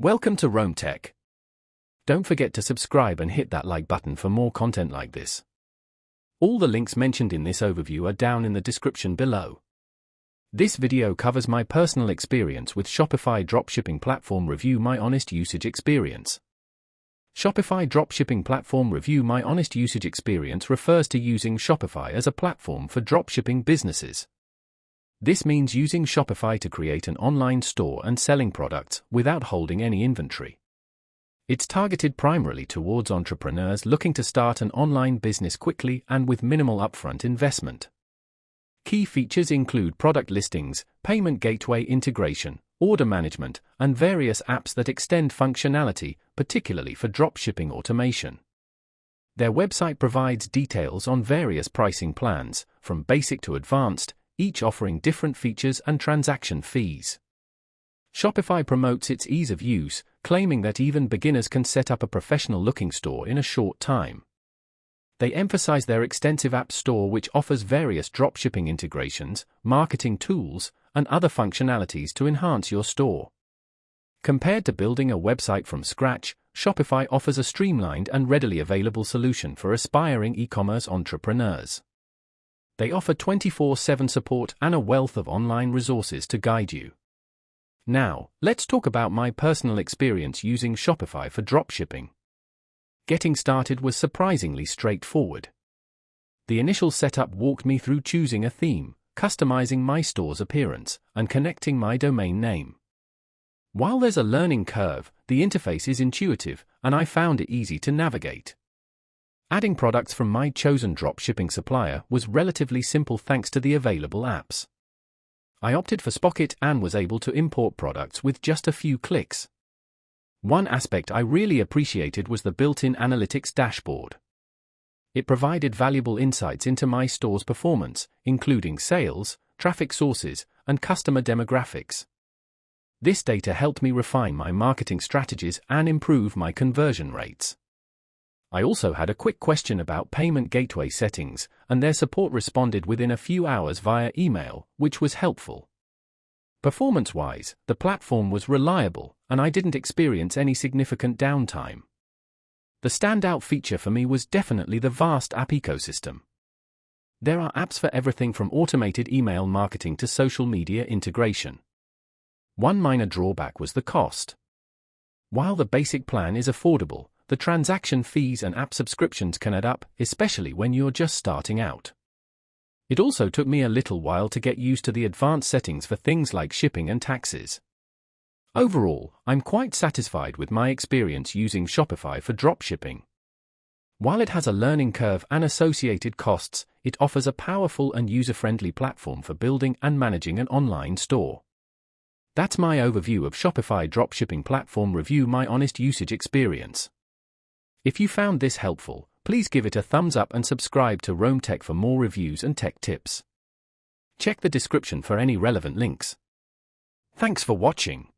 Welcome to Rome Tech. Don't forget to subscribe and hit that like button for more content like this. All the links mentioned in this overview are down in the description below. This video covers my personal experience with Shopify dropshipping platform. Review my honest usage experience. Shopify dropshipping platform. Review my honest usage experience refers to using Shopify as a platform for dropshipping businesses. This means using Shopify to create an online store and selling products without holding any inventory. It's targeted primarily towards entrepreneurs looking to start an online business quickly and with minimal upfront investment. Key features include product listings, payment gateway integration, order management, and various apps that extend functionality, particularly for dropshipping automation. Their website provides details on various pricing plans, from basic to advanced, each offering different features and transaction fees. Shopify promotes its ease of use, claiming that even beginners can set up a professional-looking store in a short time. They emphasize their extensive app store, which offers various dropshipping integrations, marketing tools, and other functionalities to enhance your store. Compared to building a website from scratch, Shopify offers a streamlined and readily available solution for aspiring e-commerce entrepreneurs. They offer 24/7 support and a wealth of online resources to guide you. Now, let's talk about my personal experience using Shopify for dropshipping. Getting started was surprisingly straightforward. The initial setup walked me through choosing a theme, customizing my store's appearance, and connecting my domain name. While there's a learning curve, the interface is intuitive, and I found it easy to navigate. Adding products from my chosen dropshipping supplier was relatively simple thanks to the available apps. I opted for Spocket and was able to import products with just a few clicks. One aspect I really appreciated was the built-in analytics dashboard. It provided valuable insights into my store's performance, including sales, traffic sources, and customer demographics. This data helped me refine my marketing strategies and improve my conversion rates. I also had a quick question about payment gateway settings, and their support responded within a few hours via email, which was helpful. Performance-wise, the platform was reliable, and I didn't experience any significant downtime. The standout feature for me was definitely the vast app ecosystem. There are apps for everything from automated email marketing to social media integration. One minor drawback was the cost. While the basic plan is affordable, the transaction fees and app subscriptions can add up, especially when you're just starting out. It also took me a little while to get used to the advanced settings for things like shipping and taxes. Overall, I'm quite satisfied with my experience using Shopify for dropshipping. While it has a learning curve and associated costs, it offers a powerful and user-friendly platform for building and managing an online store. That's my overview of Shopify dropshipping platform. Review my honest usage experience. If you found this helpful, please give it a thumbs up and subscribe to Rome Tech for more reviews and tech tips. Check the description for any relevant links. Thanks for watching.